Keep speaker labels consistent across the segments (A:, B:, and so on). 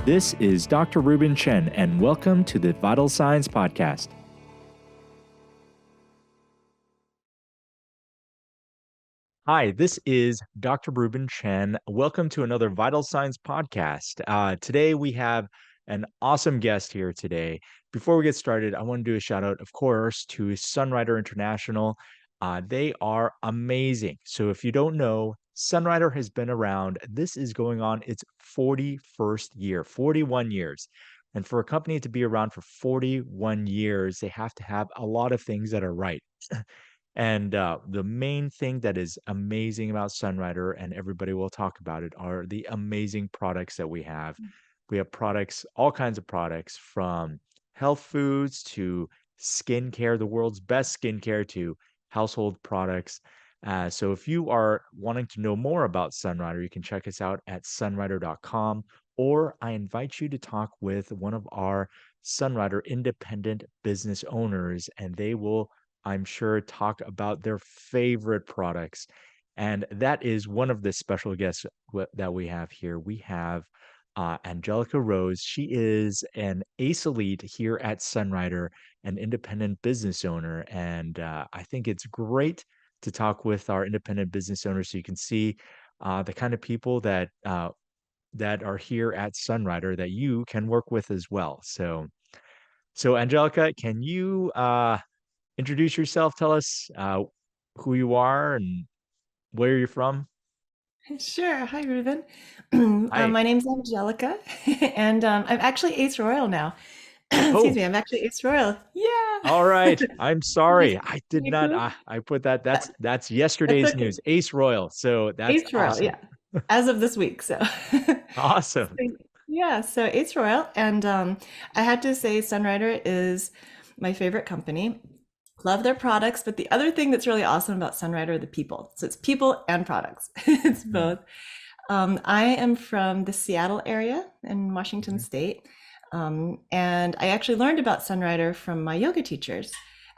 A: This is Dr. Reuben Chen, and welcome to the Vital Signs Podcast. Hi, this is Dr. Reuben Chen. Welcome to another Vital Signs Podcast. Today we have an awesome guest here today. Before we get started, I want to do a shout out, of course, to Sunrider International. They are amazing. So if you don't know, Sunrider has been around. This is going on its 41st year, 41 years. And for a company to be around for 41 years, they have to have a lot of things that are right. And the main thing that is amazing about Sunrider, and everybody will talk about it, are the amazing products that we have. We have products, all kinds of products, from health foods to skincare, the world's best skincare, to household products. So if you are wanting to know more about Sunrider, you can check us out at sunrider.com, or I invite you to talk with one of our Sunrider Independent Business Owners, and they will, I'm sure, talk about their favorite products. And that is one of the special guests that we have here. We have Angelica Rose. She is an ACE Elite here at Sunrider, an independent business owner. And I think it's great to talk with our independent business owners so you can see the kind of people that are here at Sunrider that you can work with as well. So Angelica, can you introduce yourself? Tell us who you are and where you're from.
B: Sure. Hi, Reuben.
A: Hi.
B: My name's Angelica, and I'm actually Ace Royal now. Excuse
A: Oh,
B: me, I'm actually Ace Royal. Yeah.
A: all right. I'm
B: This
A: sorry.
B: is
A: I did
B: pretty
A: not.
B: cool.
A: I put that.
B: That,
A: That's
B: that's
A: yesterday's
B: okay.
A: news. Ace Royal. So that's
B: Ace Royal,
A: awesome.
B: yeah. As of this week, so.
A: Awesome.
B: Yeah, so Ace Royal, and I had to say Sunrider is my favorite company. Love their products, but the other thing that's really awesome about Sunrider are the people. So it's people and products. It's
A: Mhm,
B: both. I am from the Seattle area in Washington
A: mhm,
B: State. And I actually learned about Sunrider from my yoga teachers.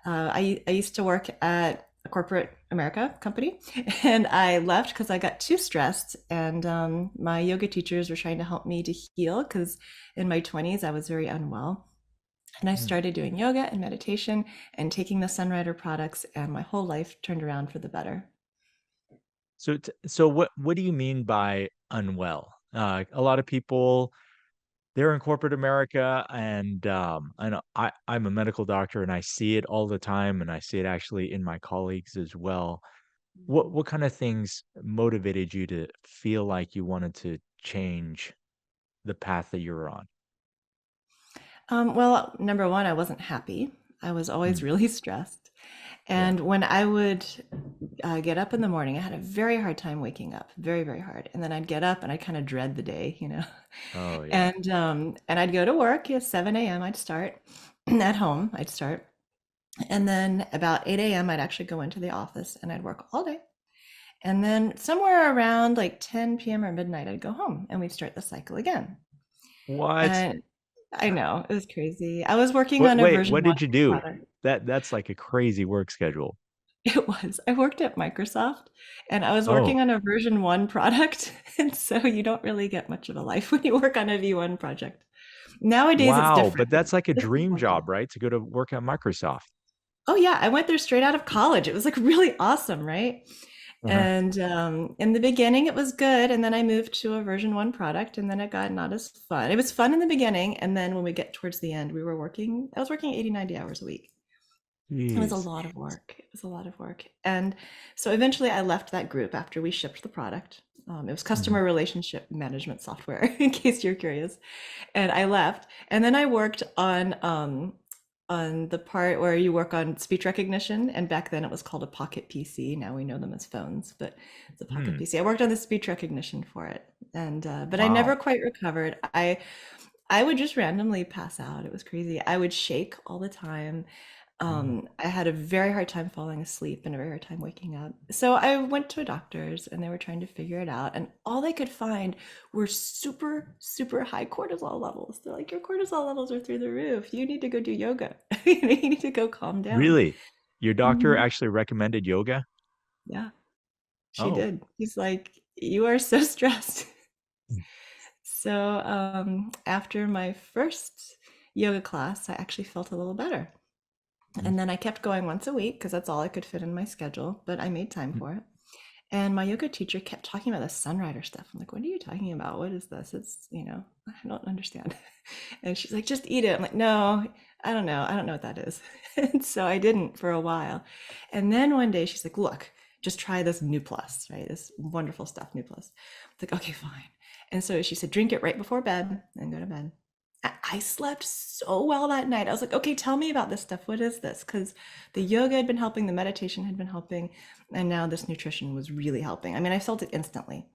B: I used to work at a corporate America company, and I left because I got too stressed. And my yoga teachers were trying to help me to heal because in my 20s I was very unwell. And I
A: mhm.
B: started doing yoga and meditation and taking the Sunrider products, and my whole life turned around for the better.
A: So what do you mean by unwell? A lot of people, they're in corporate America, and I know I'm a medical doctor, and I see it all the time, and I see it actually in my colleagues as well. What kind of things motivated you to feel like you wanted to change the path that you're on?
B: Well, number one, I wasn't happy. I was always
A: Mm,
B: really stressed.
A: yeah.
B: And when I would get up in the morning, I had a very hard time waking up, very, very hard. And then I'd get up and I'd kind of dread the day.
A: Oh, yeah.
B: And I'd go to work at 7 a.m. I'd start at home, I'd start. And then about 8 a.m. I'd actually go into the office and I'd work all day. And then somewhere around like 10 p.m. or midnight, I'd go home and we'd start the cycle again.
A: What?
B: And I know, it was crazy. I was working
A: What?
B: on a
A: Wait,
B: version
A: what
B: one
A: did you do?
B: product.
A: That's like a crazy work schedule.
B: It was. I worked at Microsoft and I was
A: Oh,
B: working on a version one product. And so you don't really get much of a life when you work on a V1 project. Nowadays it's
A: wow.
B: different.
A: But that's like a
B: This is
A: dream
B: longer.
A: job, right? To go to work at Microsoft.
B: Oh yeah, I went there straight out of college. It was like really awesome, right?
A: Uh-huh.
B: And in the beginning it was good, and then I moved to a version one product, and then it got not as fun. It was fun in the beginning, and then when we get towards the end, I was working 80, 90 hours a week. It was a
A: Jeez.
B: lot of work. It was a lot of work. And so eventually I left that group after we shipped the product. It was
A: Mhm.
B: customer relationship management software, in case you're curious. And I left. And then I worked on the part where you work on speech recognition. And back then it was called a pocket PC. Now we know them as phones, but it's a pocket
A: Hmm.
B: PC. I worked on the speech recognition for it. And but I never
A: Wow.
B: quite recovered. I would just randomly pass out. It was crazy. I would shake all the time.
A: Mm.
B: I had a very hard time falling asleep and a very hard time waking up. So I went to a doctor's and they were trying to figure it out. And all they could find were super, super high cortisol levels. They're like, your cortisol levels are through the roof. You need to go do yoga. You need to go calm down.
A: Really? Your doctor
B: Mhm.
A: actually recommended yoga?
B: Yeah, she
A: Oh.
B: did. He's like, you are so stressed. So after my first yoga class, I actually felt a little better.
A: Mhm.
B: And then I kept going once a week because that's all I could fit in my schedule, but I made time for it. And my yoga teacher kept talking about the Sunrider stuff. I'm like, what are you talking about? What is this? I don't understand. And she's like, just eat it. I'm like, no, I don't know. I don't know what that is. And so I didn't for a while. And then one day she's like, look, just try this New Plus, right? This wonderful stuff, New Plus. I'm like, okay, fine. And so she said, drink it right before bed and go to bed. I slept so well that night. I was like, okay, tell me about this stuff. What is this? Because the yoga had been helping, the meditation had been helping, and now this nutrition was really helping. I mean, I felt it instantly.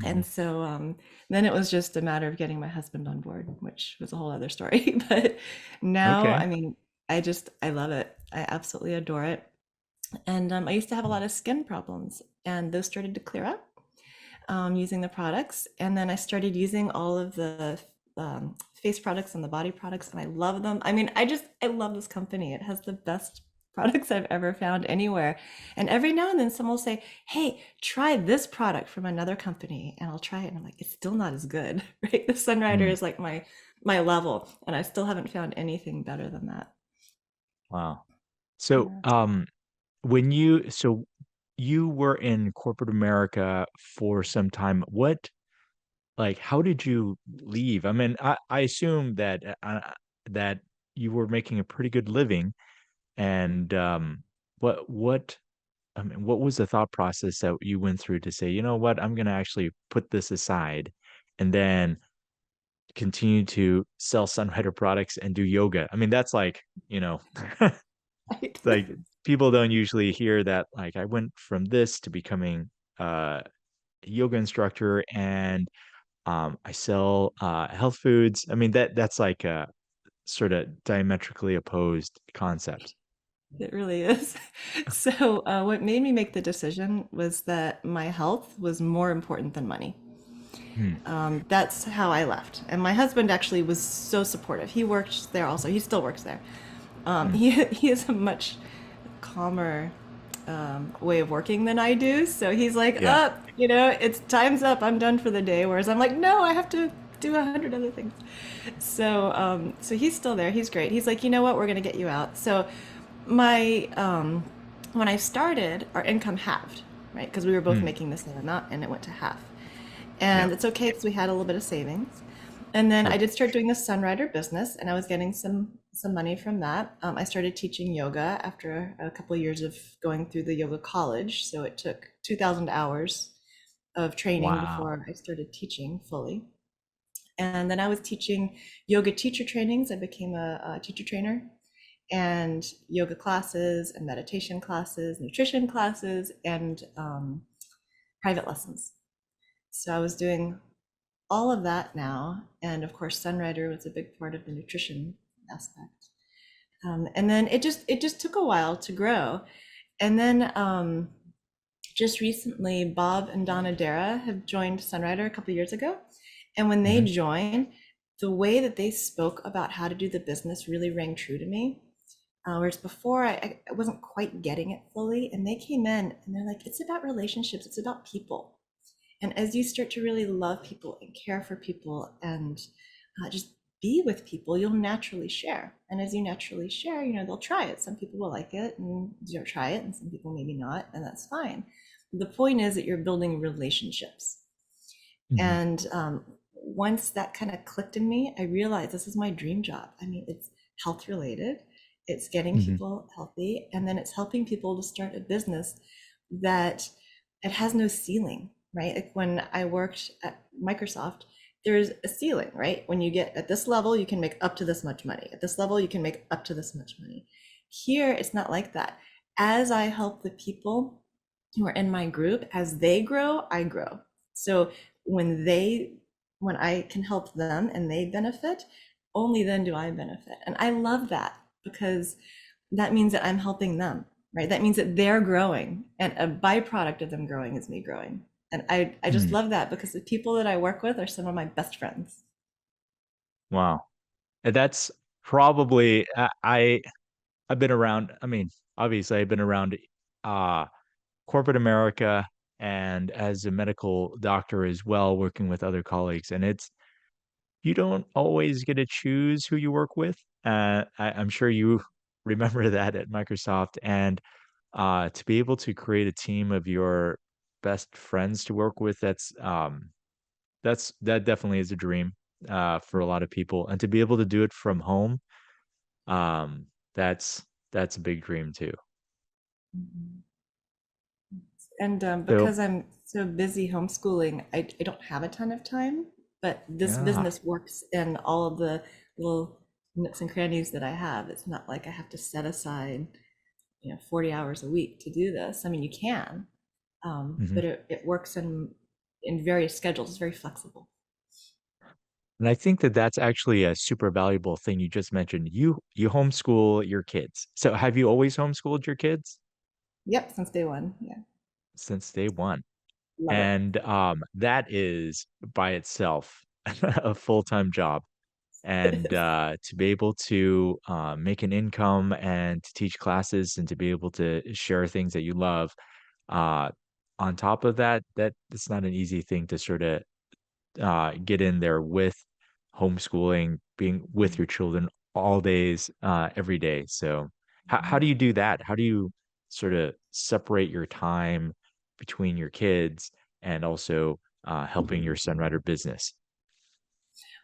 A: Mhm.
B: And so then it was just a matter of getting my husband on board, which was a whole other story. But now,
A: Okay.
B: I mean, I love it. I absolutely adore it. And I used to have a lot of skin problems, and those started to clear up using the products. And then I started using all of the face products and the body products, and I love them. I mean, I love this company. It has the best products I've ever found anywhere. And every now and then someone will say, hey, try this product from another company. And I'll try it. And I'm like, it's still not as good, right? The Sunrider
A: Mm.
B: is like my level. And I still haven't found anything better than that.
A: Wow. So,
B: Yeah.
A: so you were in corporate America for some time. Like, how did you leave? I mean, I assume that you were making a pretty good living, and what I mean, what was the thought process that you went through to say, you know what, I'm gonna actually put this aside, and then continue to sell Sunrider products and do yoga? I mean, that's like, it's
B: Right.
A: like people don't usually hear that. Like, I went from this to becoming a yoga instructor, and I sell health foods. I mean, that's like a sort of diametrically opposed concepts.
B: It really is. So, what made me make the decision was that my health was more important than money.
A: Hmm.
B: That's how I left. And my husband actually was so supportive. He worked there also. He still works there.
A: Hmm.
B: He has a much calmer way of working than I do. So he's like,
A: Yeah.
B: up, it's time's up. I'm done for the day. Whereas I'm like, no, I have to do 100 other things. So he's still there. He's great. He's like, you know what? We're gonna get you out. So my when I started, our income halved, right? Because we were both
A: Hmm.
B: making the same amount, and it went to half.
A: Yeah.
B: And it's okay because we had a little bit of savings. And then I
A: Sure.
B: did start doing the Sunrider business, and I was getting some money from that. I started teaching yoga after a couple of years of going through the yoga college. So it took 2,000 hours of training
A: Wow.
B: before I started teaching fully. And then I was teaching yoga teacher trainings. I became a teacher trainer, and yoga classes and meditation classes, nutrition classes, and private lessons. So I was doing all of that now. And of course, Sunrider was a big part of the nutrition aspect. And then it just took a while to grow. And then just recently, Bob and Donna Dara have joined Sunrider a couple of years ago. And when they
A: Hmm.
B: joined, the way that they spoke about how to do the business really rang true to me. Whereas before, I wasn't quite getting it fully. And they came in and they're like, it's about relationships, it's about people. And as you start to really love people and care for people and just be with people, you'll naturally share. And as you naturally share, they'll try it. Some people will like it and you'll try it, and some people maybe not, and that's fine. The point is that you're building relationships.
A: Hmm.
B: And once that kind of clicked in me, I realized this is my dream job. I mean, it's health related, it's getting
A: Hmm.
B: people healthy, and then it's helping people to start a business that it has no ceiling, right? Like when I worked at Microsoft, there's a ceiling, right? When you get at this level, you can make up to this much money. At this level, you can make up to this much money. Here, it's not like that. As I help the people who are in my group, as they grow, I grow. So when they when I can help them and they benefit, only then do I benefit. And I love that because that means that I'm helping them, right? That means that they're growing, and a byproduct of them growing is me growing. And I just
A: Hmm.
B: love that because the people that I work with are some of my best friends.
A: Wow. And that's probably I've been around. I mean, obviously, I've been around uh corporate America and as a medical doctor as well, working with other colleagues. And you don't always get to choose who you work with. I'm sure you remember that at Microsoft. And to be able to create a team of your best friends to work with, that definitely is a dream for a lot of people. And to be able to do it from home, um, that's that's a big dream too.
B: Mhm. And
A: So
B: because I'm so busy homeschooling, I don't have a ton of time, but this
A: yeah.
B: business works in all of the little nooks and crannies that I have. It's not like I have to set aside, 40 hours a week to do this. I mean, you can,
A: Mhm.
B: but it works in various schedules. It's very flexible.
A: And I think that that's actually a super valuable thing you just mentioned. You homeschool your kids. So have you always homeschooled your kids
B: Yep, since day one. Yeah,
A: since day one?
B: love it.
A: And that is by itself a full-time job. And to be able to make an income and to teach classes and to be able to share things that you love, uh, on top of that, it's not an easy thing to sort of get in there with homeschooling, being with your children all days, every day. So how do you do that? How do you sort of separate your time between your kids and also helping your Sunrider business?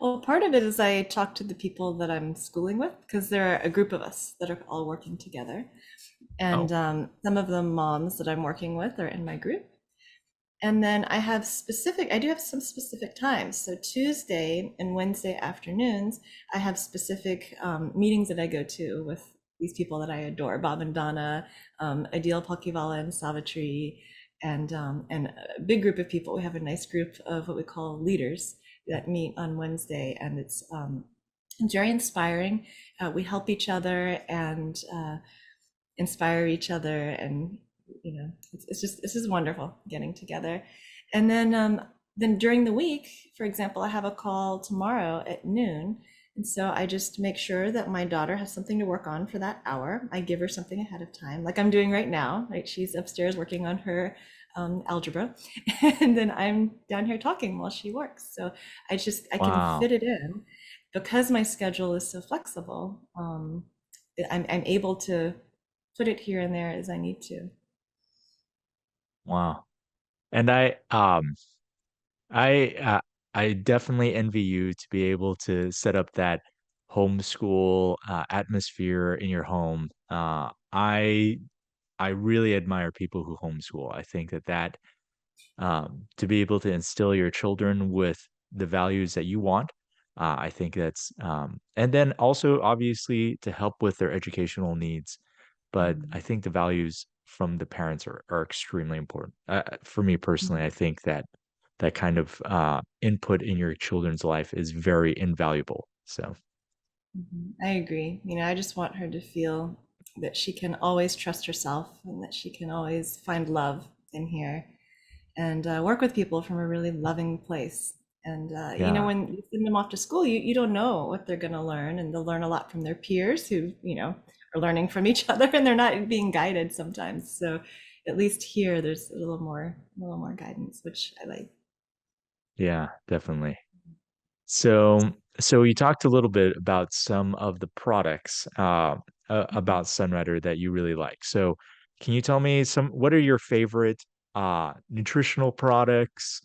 B: Well, part of it is I talk to the people that I'm schooling with because there are a group of us that are all working together. And
A: Oh,
B: some of the moms that I'm working with are in my group. And then I do have some specific times. So Tuesday and Wednesday afternoons, I have specific meetings that I go to with these people that I adore, Bob and Donna, Adil Palkivala and Savitri, and a big group of people. We have a nice group of what we call leaders that meet on Wednesday, and it's very inspiring. We help each other and inspire each other, and it's just wonderful getting together. And then during the week, for example, I have a call tomorrow at noon, and so I just make sure that my daughter has something to work on for that hour. I give her something ahead of time, like I'm doing right now, right? She's upstairs working on her algebra, and then I'm down here talking while she works. So I can
A: wow.
B: fit it in because my schedule is so flexible. I'm able to put it here and there as I need to.
A: Wow. And I uh, I definitely envy you to be able to set up that homeschool atmosphere in your home. I really admire people who homeschool. I think that to be able to instill your children with the values that you want, I think that's and then also obviously to help with their educational needs. But I think the values from the parents are extremely important. For me personally, I think that that kind of input in your children's life is very invaluable. So
B: I agree. I just want her to feel that she can always trust herself and that she can always find love in here and work with people from a really loving place. And
A: yeah,
B: when you send them off to school, you don't know what they're going to learn, and they'll learn a lot from their peers who are learning from each other, and they're not being guided sometimes. So at least here, there's a little more guidance, which I like.
A: yeah, definitely. So you talked a little bit about some of the products about Sunrider that you really like. So can you tell me what are your favorite nutritional products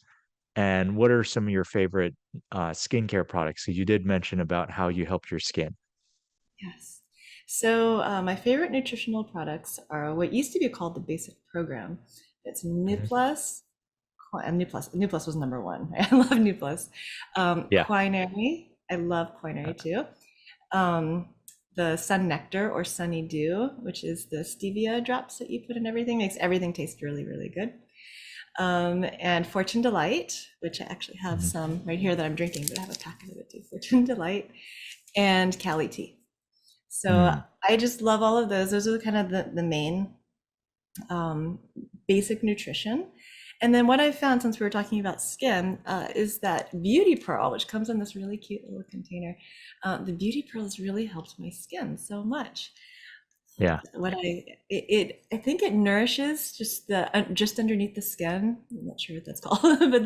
A: and what are some of your favorite skincare products? 'Cause you did mention about how you helped your skin.
B: Yes. So my favorite nutritional products are what used to be called the basic program. It's New
A: Mhm.
B: Plus, and New Plus. New Plus was number one. I love New Plus.
A: Yeah.
B: Quinary. I love Quinary too. Um, the Sun Nectar or Sunny Dew, which is the stevia drops that you put in everything, makes everything taste really, really good. And Fortune Delight, which I actually have
A: Mhm.
B: some right here that I'm drinking, but I have a packet of it too. Fortune Delight and Cali Tea. So
A: Mm.
B: I just love all of those. Those are kind of the main um, basic nutrition. And then what I found since we were talking about skin is that Beauty Pearl, which comes in this really cute little container, the Beauty Pearl has really helped my skin so much.
A: Yeah.
B: What I think it nourishes just the just underneath the skin. I'm not sure what that's called, but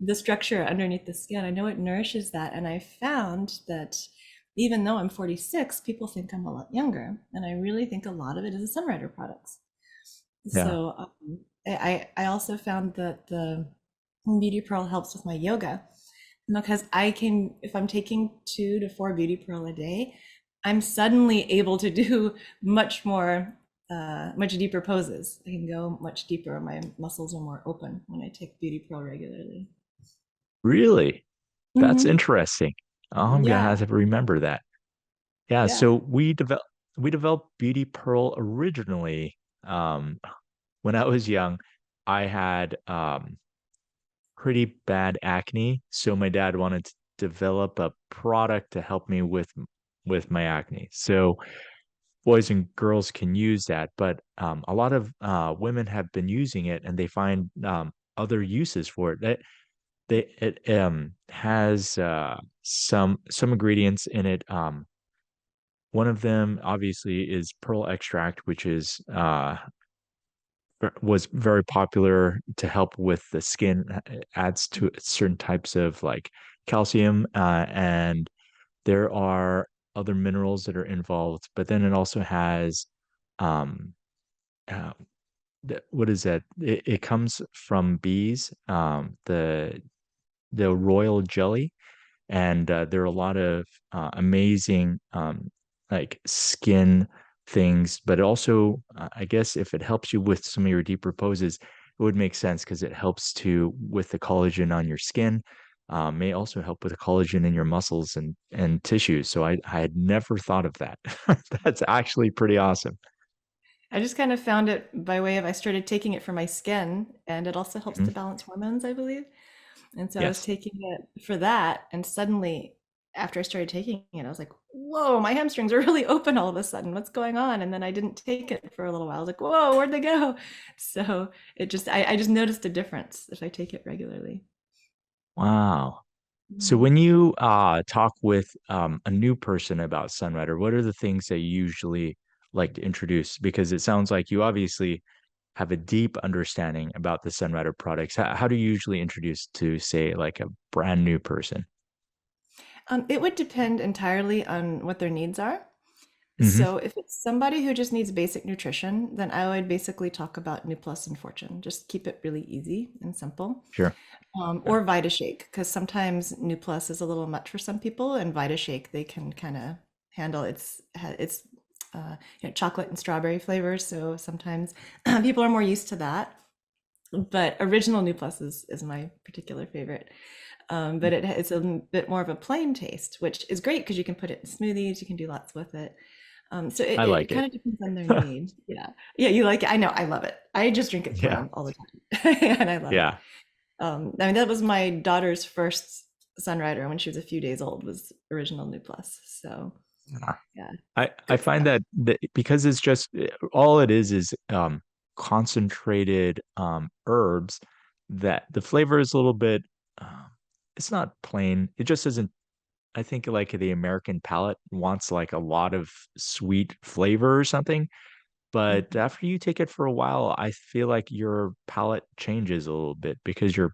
B: the structure underneath the skin. I know it nourishes that, and I found that even though I'm 46, people think I'm a lot younger, and I really think a lot of it is the Sunrider products.
A: Yeah.
B: So I also found that the Beauty Pearl helps with my yoga because I can, if I'm taking 2 to 4 Beauty Pearl a day, I'm suddenly able to do much more, much deeper poses. I can go much deeper. My muscles are more open when I take Beauty Pearl regularly.
A: Really? That's
B: Hmm.
A: interesting. Oh, I'm gonna have
B: Yeah,
A: to remember that. Yeah,
B: yeah.
A: so we developed Beauty Pearl originally. Um, when I was young, I had pretty bad acne, so my dad wanted to develop a product to help me with my acne. So boys and girls can use that, but a lot of women have been using it, and they find other uses for it. It has some ingredients in it. One of them obviously is pearl extract, which is was very popular to help with the skin. It adds to certain types of like calcium, and there are other minerals that are involved. But then it also has um, uh, what is that? It comes from bees, the royal jelly, and there are a lot of amazing like skin things, but also I guess if it helps you with some of your deeper poses, it would make sense because it helps to with the collagen on your skin. May also help with the collagen in your muscles and tissues. So I had never thought of that. That's actually pretty awesome.
B: I just kind of found it by way of I started taking it for my skin, and it also helps
A: Mhm.
B: to balance hormones, I believe. And so I was
A: Yes.
B: taking it for that, and suddenly, after I started taking it, I was like, "Whoa, my hamstrings are really open all of a sudden. What's going on?" And then I didn't take it for a little while. I was like, "Whoa, where'd they go?" So I just noticed a difference if I take it regularly.
A: Wow. So
B: Mhm.
A: when you talk with a new person about Sunrider, what are the things that you usually like to introduce? Because it sounds like you obviously have a deep understanding about the Sunrider products. How do you usually introduce to, say, like a brand new person?
B: It would depend entirely on what their needs are.
A: Hmm.
B: So if it's somebody who just needs basic nutrition, then I would basically talk about New Plus and Fortune. Just keep it really easy and simple.
A: Sure. Yeah.
B: Or VitaShake, because sometimes New Plus is a little much for some people, and VitaShake they can kind of handle. It's chocolate and strawberry flavors, so sometimes people are more used to that. But original New Plus is my particular favorite. But it's a bit more of a plain taste, which is great because you can put it in smoothies, you can do lots with it. So
A: I
B: it
A: like
B: kind
A: it.
B: of depends on their need. Yeah. Yeah, you like it. I know. I love it. I just drink it
A: Yeah.
B: plain all the time. And I love it.
A: Yeah.
B: I mean, that was my daughter's first Sunrider when she was a few days old, was original New Plus. So yeah,
A: I
B: good
A: find
B: stuff.
A: that because it's just all it is concentrated herbs that the flavor is a little bit it's not plain. It just isn't. I think like the American palate wants like a lot of sweet flavor or something. But
B: Mhm.
A: after you take it for a while, I feel like your palate changes a little bit because your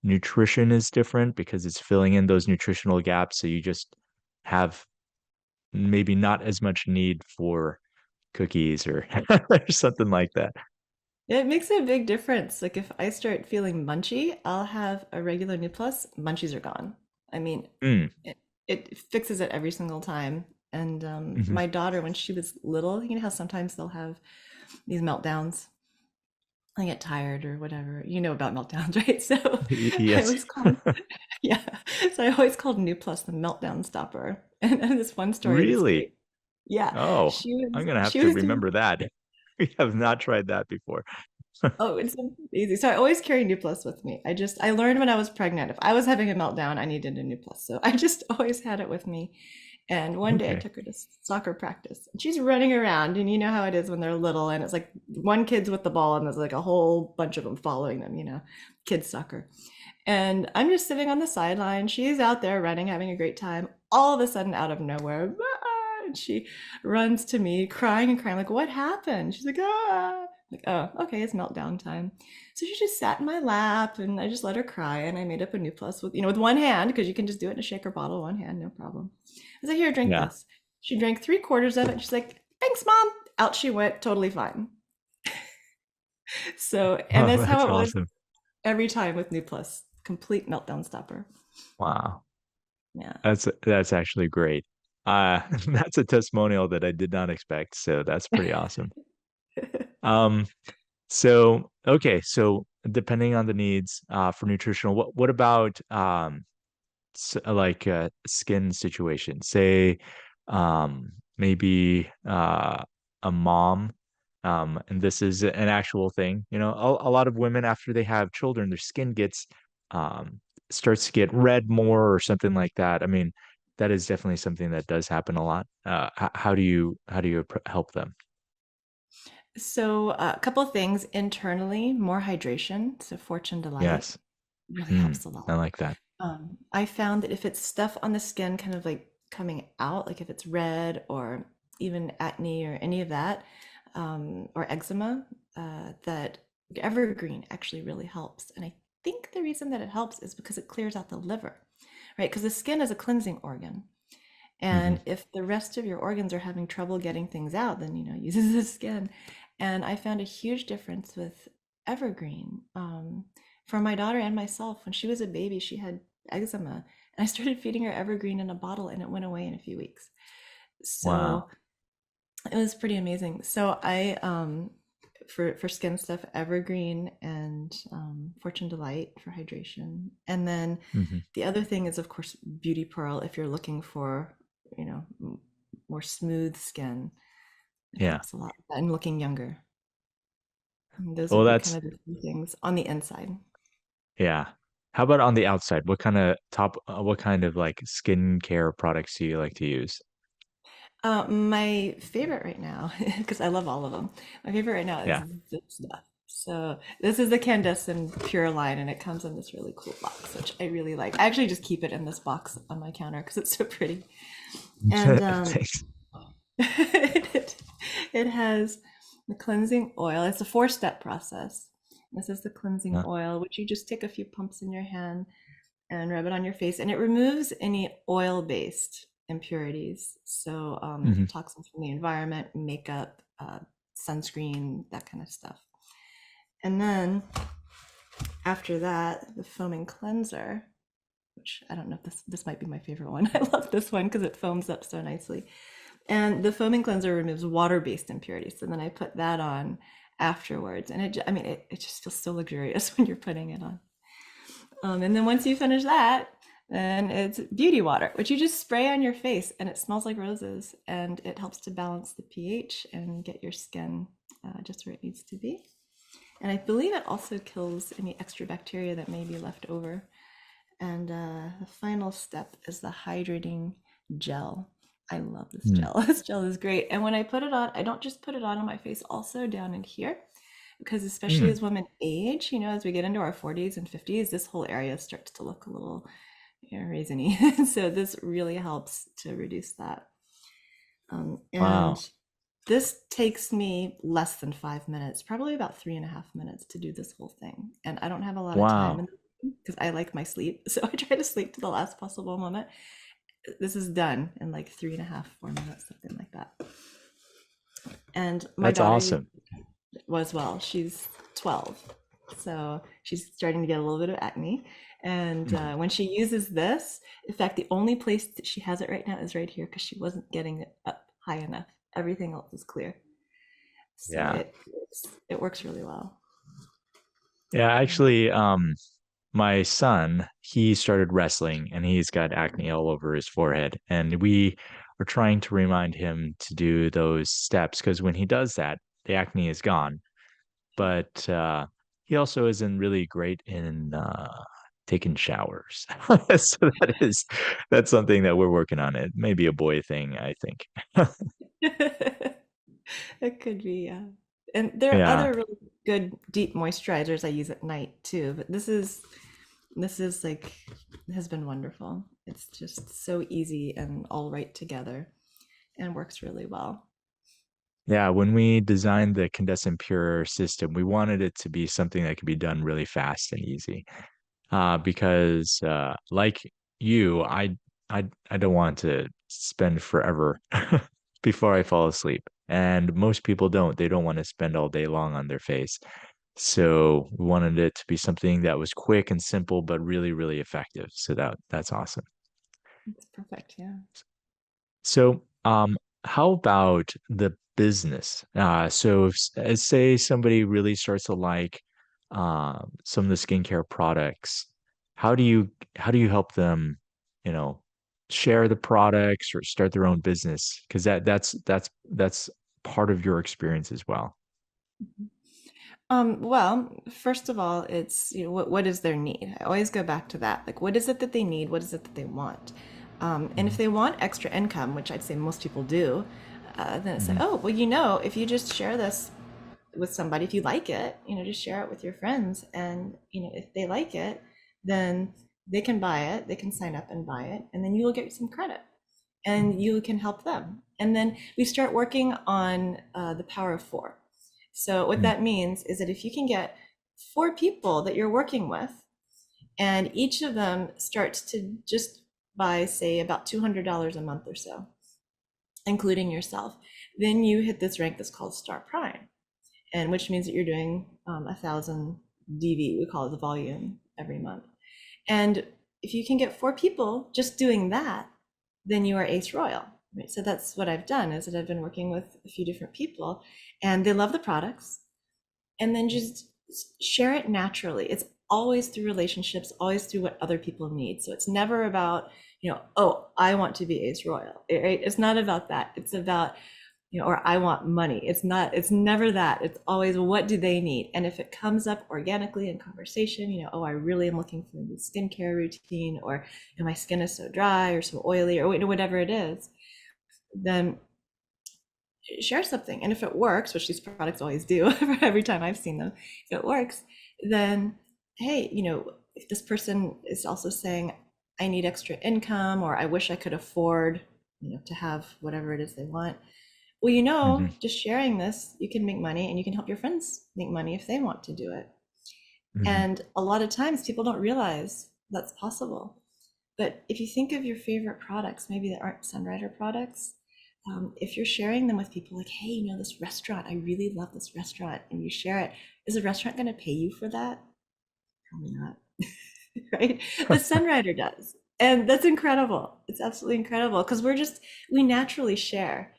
A: nutrition is different because it's filling in those nutritional gaps. So you just have maybe not as much need for cookies or, or something like that.
B: It makes a big difference. Like if I start feeling munchy, I'll have a regular New Plus. Munchies are gone. I mean,
A: Mm,
B: it fixes it every single time. And
A: hmm.
B: my daughter, when she was little, you know how sometimes they'll have these meltdowns. I get tired or whatever. You know about meltdowns, right? So I
A: Yes.
B: always called, yeah. So I always called New Plus the meltdown stopper. And this one story that's
A: Really?
B: great. Yeah,
A: Oh,
B: she
A: I'm
B: was
A: gonna have
B: she
A: to
B: was doing.
A: remember that. We have not tried that before.
B: Oh, it's easy. So I always carry New Plus with me. I learned when I was pregnant. If I was having a meltdown, I needed a New Plus. So I just always had it with me. And one day I
A: Okay.
B: took her to soccer practice, and she's running around, and you know how it is when they're little, and it's like one kid's with the ball, and there's like a whole bunch of them following them, kids soccer. And I'm just sitting on the sideline. She's out there running, having a great time. All of a sudden, out of nowhere, And she runs to me crying and crying, like, what happened? She's like, ah. Like, oh, okay, it's meltdown time. So she just sat in my lap and I just let her cry and I made up a new plus with, with one hand, because you can just do it in a shaker bottle, one hand, no problem. I was like, here, drink
A: Yeah.
B: this. She drank 3/4 of it and she's like, thanks, mom. Out she went, totally fine. So, and
A: Oh,
B: that's how
A: that's
B: it was
A: awesome.
B: every time with New Plus. Complete meltdown stopper.
A: Wow.
B: Yeah.
A: That's actually great. That's a testimonial that I did not expect, so that's pretty awesome. Um, so okay, so depending on the needs for nutritional, what about like skin situation? Say maybe a mom and this is an actual thing. You know, a lot of women after they have children, their skin gets um starts to get red more or something like that. I mean, that is definitely something that does happen a lot. How do you help them?
B: So, a couple of things internally, more hydration. So, Fortune Delight
A: Yes.
B: really
A: Mm,
B: helps a lot.
A: I like that.
B: I found that if it's stuff on the skin kind of like coming out, like if it's red or even acne or any of that, or eczema, that evergreen actually really helps. And I think the reason that it helps is because it clears out the liver, right? Because the skin is a cleansing organ.
A: Hmm.
B: And if the rest of your organs are having trouble getting things out, then, uses the skin. And I found a huge difference with evergreen. For my daughter and myself, when she was a baby, she had eczema. And I started feeding her evergreen in a bottle and it went away in a few weeks.
A: Wow.
B: So it was pretty amazing. So I, for skin stuff, evergreen and Fortune Delight for hydration. And then
A: Hmm.
B: the other thing is, of course, Beauty Pearl if you're looking for, you know, more smooth skin. It
A: Yeah.
B: helps a lot. And looking younger. And those
A: Well,
B: would be
A: that's
B: kind of the two things on the inside.
A: yeah. How about on the outside? What kind of like skincare products do you like to use?
B: My favorite right now, because I love all of them, my favorite right now is
A: Yeah.
B: this stuff. So this is the Candescent Pure line, and it comes in this really cool box, which I really like. I actually just keep it in this box on my counter because it's so pretty. And
A: Thanks.
B: it has the cleansing oil. It's a four-step process. This is the cleansing
A: Uh,
B: oil, which you just take a few pumps in your hand and rub it on your face, and it removes any oil-based impurities. So
A: mhm.
B: toxins from the environment, makeup, sunscreen, that kind of stuff. And then after that, the foaming cleanser, which I don't know if this might be my favorite one. I love this one because it foams up so nicely. And the foaming cleanser removes water-based impurities. So then I put that on afterwards, and it just feels so luxurious when you're putting it on. And then once you finish that, then it's beauty water, which you just spray on your face, and it smells like roses, and it helps to balance the pH and get your skin just where it needs to be. And I believe it also kills any extra bacteria that may be left over. And the final step is the hydrating gel. I love this
A: Mm.
B: gel. This gel is great. And when I put it on, I don't just put it on my face, also down in here, because especially
A: Mm.
B: as women age, as we get into our 40s and 50s, this whole area starts to look a little, raisiny. So this really helps to reduce that. And
A: Wow.
B: this takes me less than 5 minutes, probably about 3.5 minutes to do this whole thing. And I don't have a lot of time
A: Wow.
B: because I like my sleep. So I try to sleep to the last possible moment. This is done in like 3.5, 4 minutes, something like that. And my
A: That's
B: daughter used
A: awesome.
B: was well. She's 12. So she's starting to get a little bit of acne. And
A: Mhm.
B: when she uses this, in fact, the only place that she has it right now is right here because she wasn't getting it up high enough. Everything else is clear. So
A: Yeah.
B: it works really well.
A: Yeah,
B: Yeah.
A: actually, my son, he started wrestling and he's got acne all over his forehead. And we are trying to remind him to do those steps because when he does that, the acne is gone. But he also isn't really great in taking showers. So that's something that we're working on. It may be a boy thing, I think.
B: It could be, yeah. And there are
A: Yeah.
B: other really good deep moisturizers I use at night too, but this is has been wonderful. It's just so easy and all right together. and works really well.
A: Yeah, when we designed the condensed pure system, we wanted it to be something that could be done really fast and easy. Because like you, I don't want to spend forever before I fall asleep. And most people don't. They don't want to spend all day long on their face. So we wanted it to be something that was quick and simple, but really, really effective. So that's awesome.
B: It's perfect. Yeah.
A: So, how about the business? So if, say somebody really starts to like some of the skincare products, how do you how do you help them, you know, share the products or start their own business? Because that's part of your experience as well.
B: Well, first of all, it's what is their need? I always go back to that. Like, what is it that they need? What is it that they want? And if
A: Hmm.
B: they want extra income, which I'd say most people do, then it's like,
A: Hmm.
B: oh, well, if you just share this with somebody, if you like it, just share it with your friends, and if they like it, then they can buy it, they can sign up and buy it, and then you will get some credit, and you can help them. And then we start working on the power of four. So what that means is that if you can get four people that you're working with, and each of them starts to just buy, say, about $200 a month or so, including yourself, then you hit this rank that's called Star Prime, and which means that you're doing 1,000 DV, we call it the volume, every month. And if you can get four people just doing that, then you are Ace Royal. Right? So that's what I've done, is that I've been working with a few different people, and they love the products, and then just share it naturally. It's always through relationships, always through what other people need. So it's never about, oh, I want to be Ace Royal, right? It's not about that. It's about, or I want money. It's never that. It's always, what do they need? And if it comes up organically in conversation, oh, I really am looking for a new skincare routine, or my skin is so dry or so oily, or whatever it is, then share something. And if it works, which these products always do every time I've seen them, if it works, then hey, if this person is also saying, I need extra income, or I wish I could afford, to have whatever it is they want. Well,
A: Hmm.
B: just sharing this, you can make money, and you can help your friends make money if they want to do it.
A: Hmm.
B: And a lot of times people don't realize that's possible. But if you think of your favorite products, maybe that aren't Sunrider products, if you're sharing them with people, like, hey, this restaurant, I really love this restaurant, and you share it, is the restaurant going to pay you for that? Probably not, right? But Sunrider does. And that's incredible. It's absolutely incredible, because we naturally share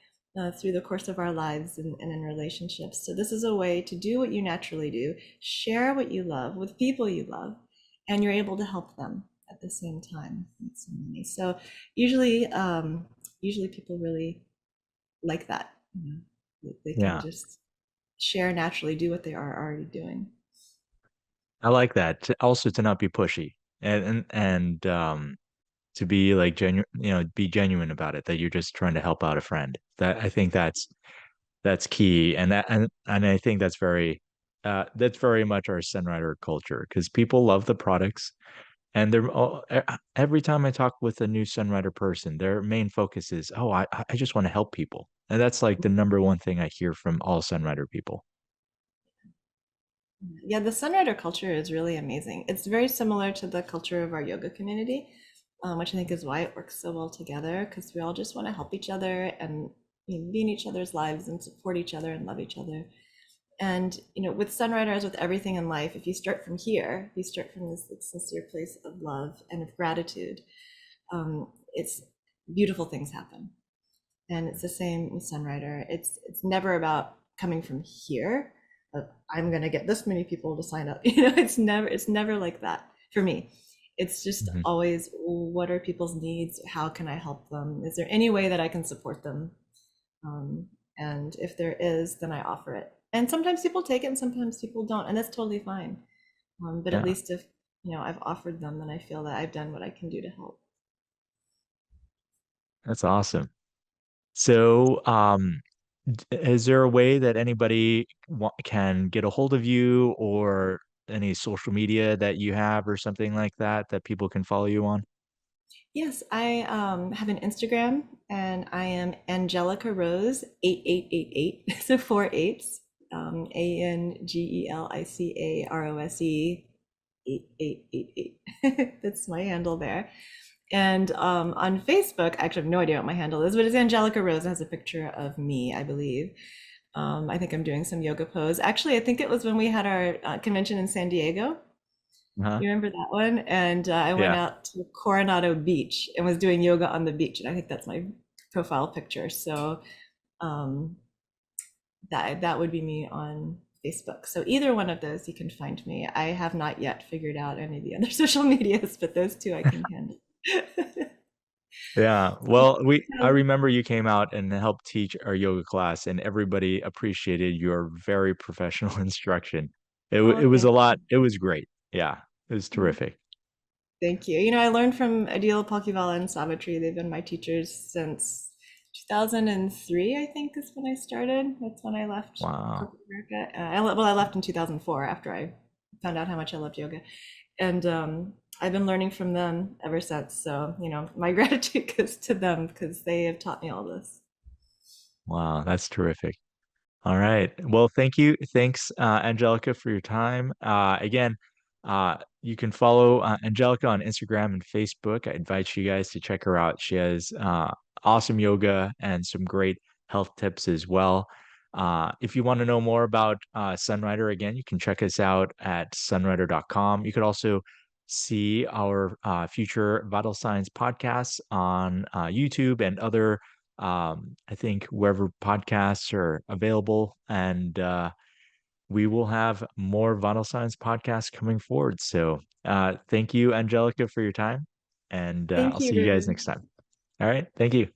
B: through the course of our lives, and in relationships. So this is a way to do what you naturally do, share what you love with people you love, and you're able to help them at the same time. So usually, usually people really like that. They can
A: Yeah,
B: just share naturally, do what they are already doing.
A: I like that. Also to not be pushy and to be like genuine, be genuine about it, that you're just trying to help out a friend. That I think that's key. And I think that's very much our Sunrider culture, because people love the products, and every time I talk with a new Sunrider person, their main focus is, oh, I just want to help people. And that's like the number one thing I hear from all Sunrider people.
B: Yeah, the Sunrider culture is really amazing. It's very similar to the culture of our yoga community, which I think is why it works so well together, because we all just want to help each other, and be in each other's lives, and support each other, and love each other. And with Sunriders, with everything in life, if you start from here, if you start from this sincere place of love and of gratitude, it's beautiful things happen. And it's the same with Sunrider. It's never about coming from here, I'm going to get this many people to sign up. It's never like that for me. It's just
A: Mhm.
B: always, what are people's needs? How can I help them? Is there any way that I can support them? um, and if there is, then I offer it. And sometimes people take it, and sometimes people don't, and that's totally fine. But at
A: Yeah,
B: least if I've offered them, then I feel that I've done what I can do to help.
A: that's awesome. So, is there a way that anybody can get a hold of you, or any social media that you have or something like that that people can follow you on?
B: Yes, I have an Instagram and I am Angelica Rose 8888. So four eights. ANGELICAROSE 8888. That's my handle there. And on Facebook, I actually have no idea what my handle is, but it's Angelica Rose. It has a picture of me, I believe. I think I'm doing some yoga pose. Actually, I think it was when we had our convention in San Diego.
A: Uh-huh.
B: You remember that one? And I went
A: Yeah.
B: out to Coronado Beach and was doing yoga on the beach. And I think that's my profile picture. So um, that would be me on Facebook. So either one of those, you can find me. I have not yet figured out any of the other social medias, but those two I can handle.
A: Yeah. Well, I remember you came out and helped teach our yoga class, and everybody appreciated your very professional instruction.
B: Oh,
A: It was a
B: thank
A: lot.
B: you.
A: It was great. Yeah. It was terrific.
B: Thank you. I learned from Adil Palkivala and Savitri. They've been my teachers since 2003, I think, is when I started. That's when I left
A: Wow.
B: corporate America. I left in 2004 after I found out how much I loved yoga. And I've been learning from them ever since. So, my gratitude goes to them because they have taught me all this.
A: Wow. That's terrific. All right. Well, thank you. Thanks, Angelica, for your time. Again, you can follow Angelica on Instagram and Facebook. I invite you guys to check her out. She has awesome yoga and some great health tips as well. If you want to know more about Sunrider, again, you can check us out at sunrider.com. You could also see our future Vital Signs podcasts on YouTube and other I think wherever podcasts are available. And we will have more Vital Signs podcasts coming forward. So thank you, Angelica, for your time. And I'll
B: Thank you,
A: see you guys
B: Reuben.
A: next time. All right. Thank you.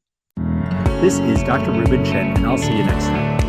A: This is Dr. Reuben Chen, and I'll see you next time.